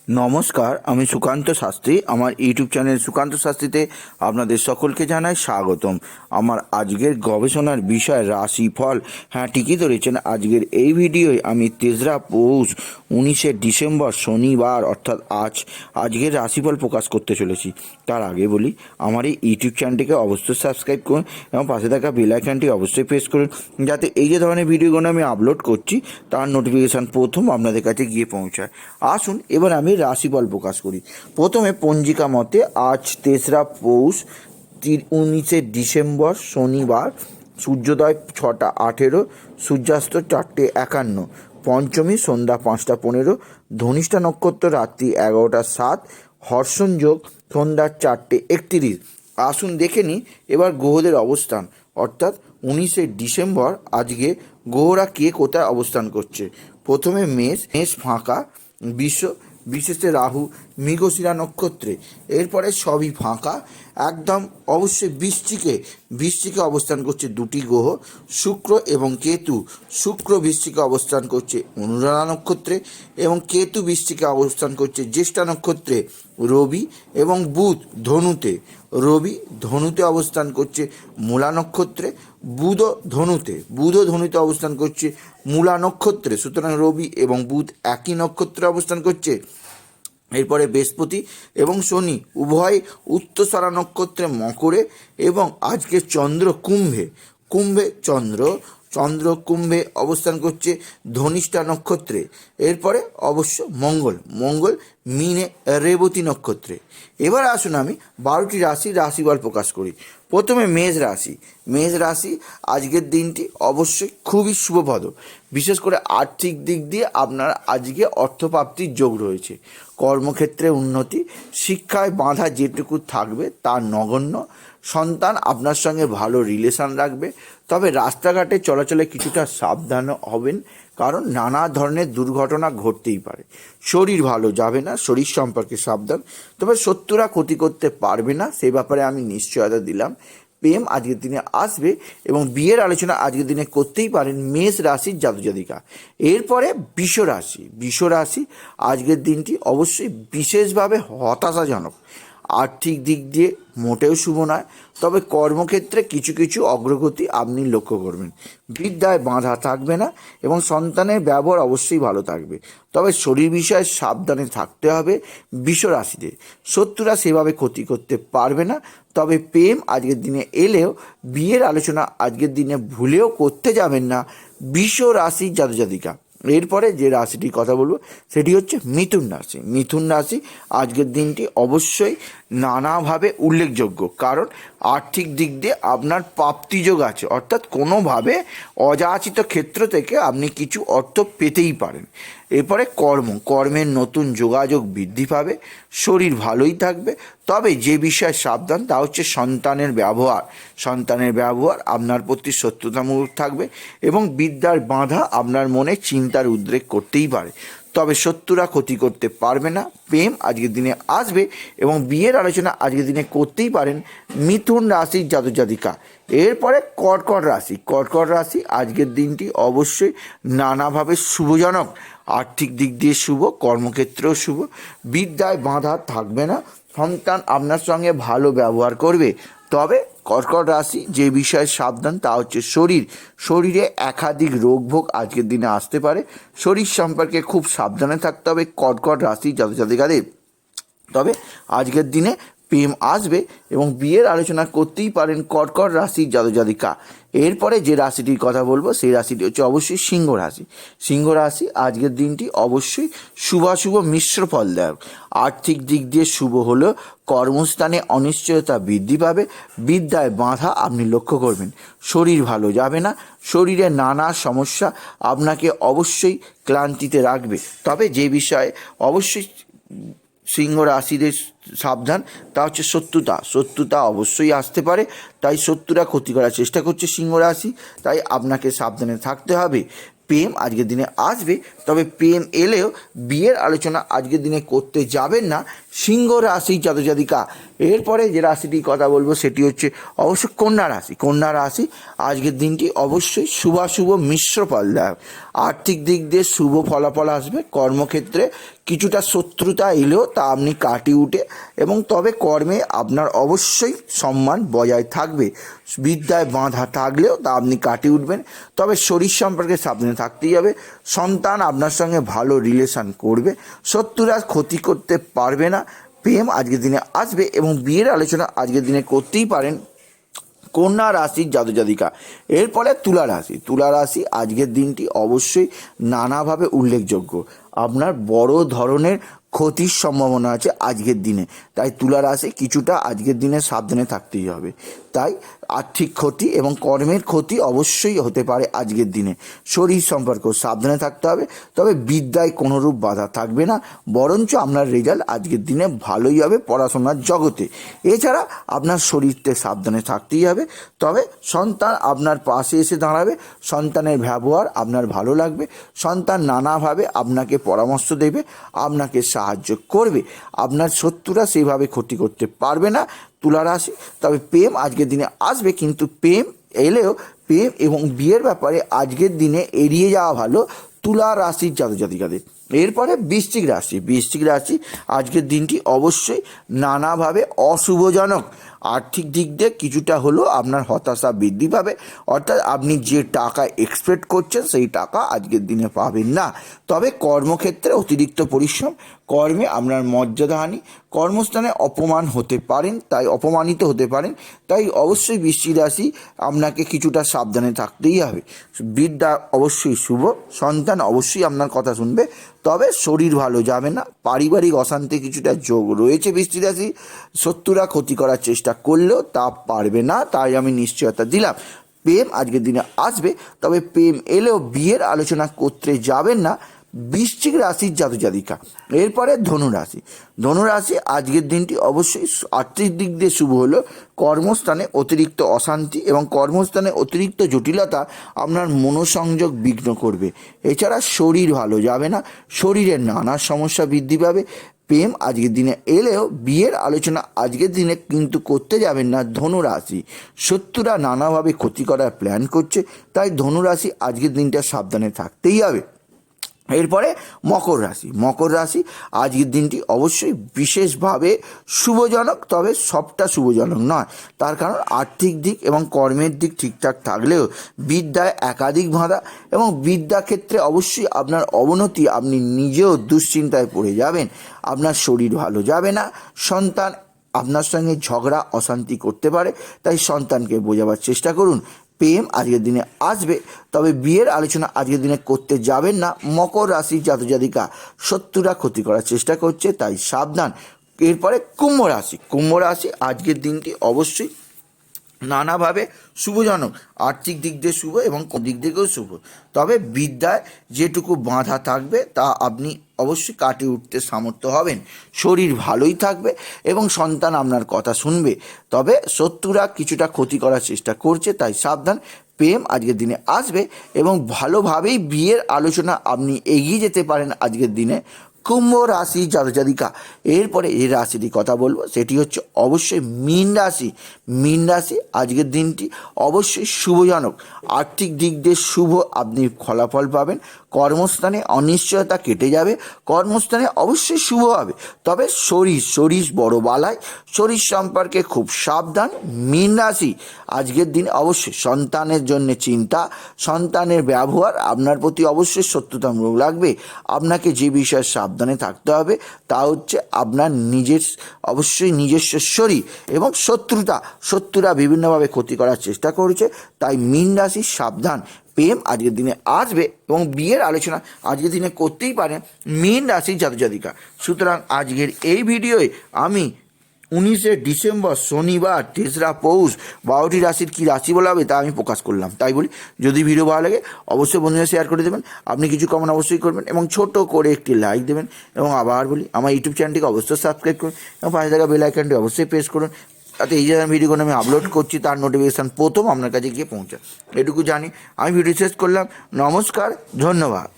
নমস্কার, আমি সুকান্ত শাস্ত্রী। আমার ইউটিউব চ্যানেল সুকান্ত শাস্ত্রীতে আপনাদের সকলকে জানাই স্বাগতম। আমার আজকের গবেষণার বিষয় রাশিফল। হ্যাঁ, ঠিকই ধরেছেন। আজকের এই ভিডিওয় আমি 3রা পৌষ 19শে ডিসেম্বর শনিবার অর্থাৎ আজকের রাশিফল প্রকাশ করতে চলেছি। তার আগে বলি, আমার এই ইউটিউব চ্যানেলটিকে অবশ্যই সাবস্ক্রাইব করুন এবং পাশে থাকা বেল আইকনটি অবশ্যই প্রেস করুন, যাতে এই যে ধরনের ভিডিওগুলো আমি আপলোড করছি তার নোটিফিকেশান প্রথম আপনাদের কাছে গিয়ে পৌঁছায়। আসুন এবার আমি রাশিফল প্রকাশ করি। প্রথমে পঞ্জিকা মতে আজ 3রা পৌষ 19শে ডিসেম্বর শনিবার, সূর্যোদয় 6টা 18, সূর্যাস্ত 4টে 51, পঞ্চমী সন্ধ্যা 5টা 15, ধনিষ্ঠা নক্ষত্র রাত্রি 11টা 7, হর্ষণ যোগ সন্ধ্যা 4টে 31। আসুন দেখে নিই এবার গ্রহদের অবস্থান, অর্থাৎ 19শে ডিসেম্বর আজকে গ্রহরা কে কোথায় অবস্থান করছে। প্রথমে মেষ ফাঁকা, বিশেষে রাহু মৃগশিরা নক্ষত্রে। এরপরে সবই ফাঁকা একদম। অবশ্যই বৃশ্চিকে অবস্থান করছে দুটি গ্রহ, শুক্র এবং কেতু। শুক্র বৃশ্চিকে অবস্থান করছে অনুরাধা নক্ষত্রে এবং কেতু বৃশ্চিকে অবস্থান করছে জ্যেষ্ঠা নক্ষত্রে। রবি এবং বুধ ধনুতে অবস্থান করছে মূলা নক্ষত্রে। ধনুতে অবস্থান করছে মূলা নক্ষত্রে। সুতরাং রবি এবং বুধ একই নক্ষত্রে অবস্থান করছে। এরপরে বৃহস্পতি এবং শনি উভয় উত্তরসরা নক্ষত্রে মকরে, এবং আজকে চন্দ্র কুম্ভে অবস্থান করছে ধনিষ্ঠা নক্ষত্রে। এরপরে অবশ্য মঙ্গল মিনে রেবতী নক্ষত্রে। এবার আসুন আমি 12টি রাশিফল প্রকাশ করি। প্রথমে মেষ রাশি আজকের দিনটি অবশ্যই খুবই শুভপ্রদ। বিশেষ করে আর্থিক দিক দিয়ে আপনার আজকে অর্থপ্রাপ্তির যোগ রয়েছে। কর্মক্ষেত্রে উন্নতি, শিক্ষায় বাধা যেটুকু থাকবে তা নগণ্য। সন্তান আপনার সঙ্গে ভালো রিলেশন রাখবে, তবে রাস্তাঘাটে চলাচলে কিছুটা সাবধান হবেন, কারণ নানা ধরনের দুর্ঘটনা ঘটতেই পারে। শরীর ভালো যাবে না, শরীর সম্পর্কে সাবধান। তবে শত্রুরা ক্ষতি করতে পারবে না, সেই ব্যাপারে আমি নিশ্চয়তা দিলাম। প্রেম আজকের দিনে আসবে এবং বিয়ের আলোচনা আজকের দিনে করতেই পারেন মেষ রাশির জাতক-জাতিকা। এরপরে বৃষ রাশি আজকের দিনটি অবশ্যই বিশেষভাবে হতাশাজনক। আর্থিক দিক দিয়ে মোটেও শুভ নয়, তবে কর্মক্ষেত্রে কিছু অগ্রগতি আপনি লক্ষ্য করবেন। বিদ্যায় বাধা থাকবে না এবং সন্তানের ব্যবহার অবশ্যই ভালো থাকবে। তবে শরীর বিষয়ে সাবধানে থাকতে হবে বৃষ রাশিতে। শত্রুরা সেভাবে ক্ষতি করতে পারবে না, তবে প্রেম আজকের দিনে এলেও বিয়ের আলোচনা আজকের দিনে ভুলেও করতে যাবেন না বৃষ রাশির জাতক-জাতিকা। এরপরে যে রাশিটির কথা বলবো সেটি হচ্ছে মিথুন রাশি আজকের দিনটি অবশ্যই নানাভাবে উল্লেখযোগ্য, কারণ আর্থিক দিক দিয়ে আপনার প্রাপ্তিযোগ আছে, অর্থাৎ কোনোভাবে অযাচিত ক্ষেত্র থেকে আপনি কিছু অর্থ পেতেই পারেন। এরপরে কর্মের নতুন যোগাযোগ বৃদ্ধি পাবে, শরীর ভালোই থাকবে। তবে যে বিষয়ে সাবধান তা হচ্ছে সন্তানের ব্যবহার আপনার প্রতি শত্রুতামূলক থাকবে এবং বিদ্যার বাধা আপনার মনে চিন্তার উদ্রেক করতেই পারে। তবে শত্রুরা ক্ষতি করতে পারবে না। প্রেম আজকের দিনে আসবে এবং বিয়ের আলোচনা আজকের দিনে করতেই পারেন মিথুন রাশির জাতক-জাতিকা। এরপরে কর্কট রাশি আজকের দিনটি অবশ্যই নানাভাবে শুভজনক। আর্থিক দিক দিয়ে শুভ, কর্মক্ষেত্রেও শুভ। বিদ্যায় বাধা থাকবে না, সন্তান আপনার সঙ্গে ভালো ব্যবহার করবে। তবে কর্কট রাশি যে বিষয়ে সাবধান তা হচ্ছে শরীরে একাধিক রোগভোগ আজকের দিনে আসতে পারে। শরীর সম্পর্কে খুব সাবধানে থাকতে হবে কর্কট রাশির জাতক-জাতিকাদের। তবে আজকের দিনে প্রেম আসবে এবং বিয়ের আলোচনা করতেই পারেন কর্কট রাশির জাতক-জাতিকা। এরপরে যে রাশিটির কথা বলবো সেই রাশিটি হচ্ছে অবশ্যই সিংহ রাশি আজকের দিনটি অবশ্যই শুভাশুভ মিশ্র ফলদায়ক। আর্থিক দিক দিয়ে শুভ হলেও কর্মস্থানে অনিশ্চয়তা বৃদ্ধি পাবে। বিদ্যায় বাধা আপনি লক্ষ্য করবেন। শরীর ভালো যাবে না, শরীরে নানা সমস্যা আপনাকে অবশ্যই ক্লান্তিতে রাখবে। তবে যে বিষয়ে অবশ্যই সিংহ রাশিদের সাবধান তা হচ্ছে শত্রুতা অবশ্যই আসতে পারে, তাই শত্রুরা ক্ষতি করার চেষ্টা করছে সিংহ রাশি, তাই আপনাকে সাবধানে থাকতে হবে। প্রেম আজকের দিনে আসবে, তবে প্রেম এলেও বিয়ের আলোচনা আজকের দিনে করতে যাবেন না সিংহ রাশি জাতক-জাতিকা। এরপরে যে রাশিটির কথা বলবো সেটি হচ্ছে অবশ্য কন্যা রাশি আজকের দিনটি অবশ্যই শুভাশুভ মিশ্র ফলদায়ক। আর্থিক দিক দিয়ে শুভ ফলাফল আসবে, কর্মক্ষেত্রে কিছুটা শত্রুতা এলেও তা আপনি কাটিয়ে উঠে এবং তবে কর্মে আপনার অবশ্যই সম্মান বজায় থাকবে। বিদ্যায় বাঁধা থাকলেও তা আপনি কাটিয়ে উঠবেন। তবে শরীর সম্পর্কে সাবধানে থাকতেই হবে। সন্তান আপনার সঙ্গে ভালো রিলেশন করবে, শত্রুরা ক্ষতি করতে পারবে না। প্রেম আজকের দিনে আসবে এবং বিয়ের আলোচনা আজকের দিনে করতেই পারেন কন্যা রাশির জাতক জাতিকা। এরপরে তুলা রাশি আজকের দিনটি অবশ্যই নানাভাবে উল্লেখযোগ্য। আপনার বড় ধরনের ক্ষতির সম্ভাবনা আছে আজকের দিনে, তাই তুলা রাশি কিছুটা আজকের দিনে সাবধানে থাকতেই হবে। তাই আর্থিক ক্ষতি এবং কর্মের ক্ষতি অবশ্যই হতে পারে আজকের দিনে। শরীর সম্পর্ক সাবধানে থাকতে হবে, তবে বিদ্যায় কোনোরূপ বাধা থাকবে না, বরঞ্চ আপনার রেজাল্ট আজকের দিনে ভালোই হবে পড়াশোনার জগতে। এছাড়া আপনার শরীরতে সাবধানে থাকতেই হবে। তবে সন্তান আপনার পাশে এসে দাঁড়াবে, সন্তানের ব্যবহার আপনার ভালো লাগবে, সন্তান নানাভাবে আপনাকে পরামর্শ দেবে, আপনাকে সাহায্য করবে। আপনার শত্রুরা সেইভাবে ক্ষতি করতে পারবে না তুলা রাশি। তবে প্রেম আজকের দিনে আসবে, কিন্তু প্রেম এলেও প্রেম এবং বিয়ের ব্যাপারে আজকের দিনে এড়িয়ে যাওয়া ভালো তুলা রাশির জাতক জাতিকাদের। এরপরে বৃশ্চিক রাশি আজকের দিনটি অবশ্যই নানাভাবে অশুভজনক। আর্থিক দিক দিয়ে কিছুটা হলেও আপনার হতাশা বৃদ্ধি পাবে, অর্থাৎ আপনি যে টাকা এক্সপেক্ট করছেন সেই টাকা আজকের দিনে পাবেন না। তবে কর্মক্ষেত্রে অতিরিক্ত পরিশ্রম, কর্মে আপনার মর্যাদাহানি, কর্মস্থানে অপমানিত হতে পারেন। তাই অবশ্যই বৃশ্চিক রাশি আপনাকে কিছুটা সাবধানে থাকতেই হবে। বিদ্যা অবশ্যই শুভ, সন্তান অবশ্যই আপনার কথা শুনবে, তবে শরীর ভালো যাবে না। পারিবারিক অশান্তি কিছুটা যোগ রয়েছে বৃশ্চিক রাশি। শত্রুরা ক্ষতি করার চেষ্টা করলেও তা পারবে না, তাই আমি নিশ্চয়তা দিলাম। প্রেম আজকের দিনে আসবে, তবে প্রেম এলেও বিয়ের আলোচনা করতে যাবেন না বৃশ্চিক রাশির জাতক জাতিকা। এরপরে ধনুরাশি আজকের দিনটি অবশ্যই আর্থিক দিক দিয়ে শুভ হলো। কর্মস্থানে অতিরিক্ত অশান্তি এবং কর্মস্থানে অতিরিক্ত জটিলতা আপনার মনোসংযোগ বিঘ্ন করবে। এছাড়া শরীর ভালো যাবে না, শরীরের নানা সমস্যা বৃদ্ধি পাবে। প্রেম আজকের দিনে এলেও বিয়ের আলোচনা আজকের দিনে কিন্তু করতে যাবেন না ধনুরাশি। শত্রুরা নানাভাবে ক্ষতি করার প্ল্যান করছে, তাই ধনুরাশি আজকের দিনটা সাবধানে থাকতেই হবে। এরপরে মকর রাশি আজকের দিনটি অবশ্যই বিশেষভাবে শুভজনক, তবে সবটা শুভজনক নয়। তার কারণ আর্থিক দিক এবং কর্মের দিক ঠিকঠাক থাকলেও বিদ্যায় একাধিক বাধা এবং বিদ্যাক্ষেত্রে অবশ্যই আপনার অবনতি, আপনি নিজেও দুশ্চিন্তায় পড়ে যাবেন। আপনার শরীর ভালো যাবে না, সন্তান আপনার সঙ্গে ঝগড়া অশান্তি করতে পারে, তাই সন্তানকে বোঝাবার চেষ্টা করুন। প্রেম আজকের দিনে আসবে, তবে বিয়ের আলোচনা আজকের দিনে করতে যাবেন না মকর রাশির জাতক জাতিকা। শত্রুরা ক্ষতি করার চেষ্টা করছে, তাই সাবধান। এরপরে কুম্ভ রাশি আজকের দিনটি অবশ্যই নানাভাবে শুভজনক। আর্থিক দিক দিয়ে শুভ এবং দিক থেকেও শুভ, তবে বিদ্যায় যেটুকু বাধা থাকবে তা আপনি অবশ্যই কাটিয়ে উঠতে সামর্থ্য হবেন। শরীর ভালোই থাকবে এবং সন্তান আপনার কথা শুনবে, তবে শত্রুরা কিছুটা ক্ষতি করার চেষ্টা করছে, তাই সাবধান। প্রেম আজকের দিনে আসবে এবং ভালোভাবেই বিয়ের আলোচনা আপনি এগিয়ে যেতে পারেন আজকের দিনে কুম্ভ রাশি জাতক জাতিকা। এরপরে এই রাশিটি কথা বলবো, সেটি হচ্ছে অবশ্যই মীন রাশি। আজকের দিনটি অবশ্যই শুভজনক। আর্থিক দিক দিয়ে শুভ, আপনি ফলাফল পাবেন। কর্মস্থানে অনিশ্চয়তা কেটে যাবে, কর্মস্থানে অবশ্যই শুভ হবে। তবে শরীর বড় বালাই, শরীর সম্পর্কে খুব সাবধান মীন রাশি। আজকের দিনে অবশ্যই সন্তানের জন্য চিন্তা, সন্তানের ব্যবহার আপনার প্রতি অবশ্যই শত্রুতামূলক লাগবে। আপনাকে যে বিষয়ে সাবধানে থাকতে হবে তা হচ্ছে আপনার নিজস্ব শরীর এবং শত্রুরা বিভিন্নভাবে ক্ষতি করার চেষ্টা করছে, তাই মীন রাশি সাবধান। প্রেম আজকের দিনে আসবে এবং বিয়ের আলোচনা আজকের দিনে করতেই পারেন মীন রাশির জাতক জাতিকা। সুতরাং আজকের এই ভিডিওয়ে আমি 19শে ডিসেম্বর শনিবার 3রা পৌষ 12টি রাশির কী রাশি বলা হবে তা আমি প্রকাশ করলাম। তাই বলি, যদি ভিডিও ভালো লাগে অবশ্যই বন্ধুরা শেয়ার করে দেবেন, আপনি কিছু কমেন্ট অবশ্যই করবেন এবং ছোট করে একটি লাইক দেবেন। এবং আবার বলি, আমার ইউটিউব চ্যানেলটিকে অবশ্যই সাবস্ক্রাইব করুন এবং পাশে থাকা বেল আইকনটি অবশ্যই প্রেস করুন, তাতে এই যে ভিডিওগুলো আমি আপলোড করছি তার নোটিফিকেশান প্রথম আপনার কাছে গিয়ে পৌঁছায়। এটুকু জানি আমি ভিডিও শেষ করলাম। নমস্কার, ধন্যবাদ।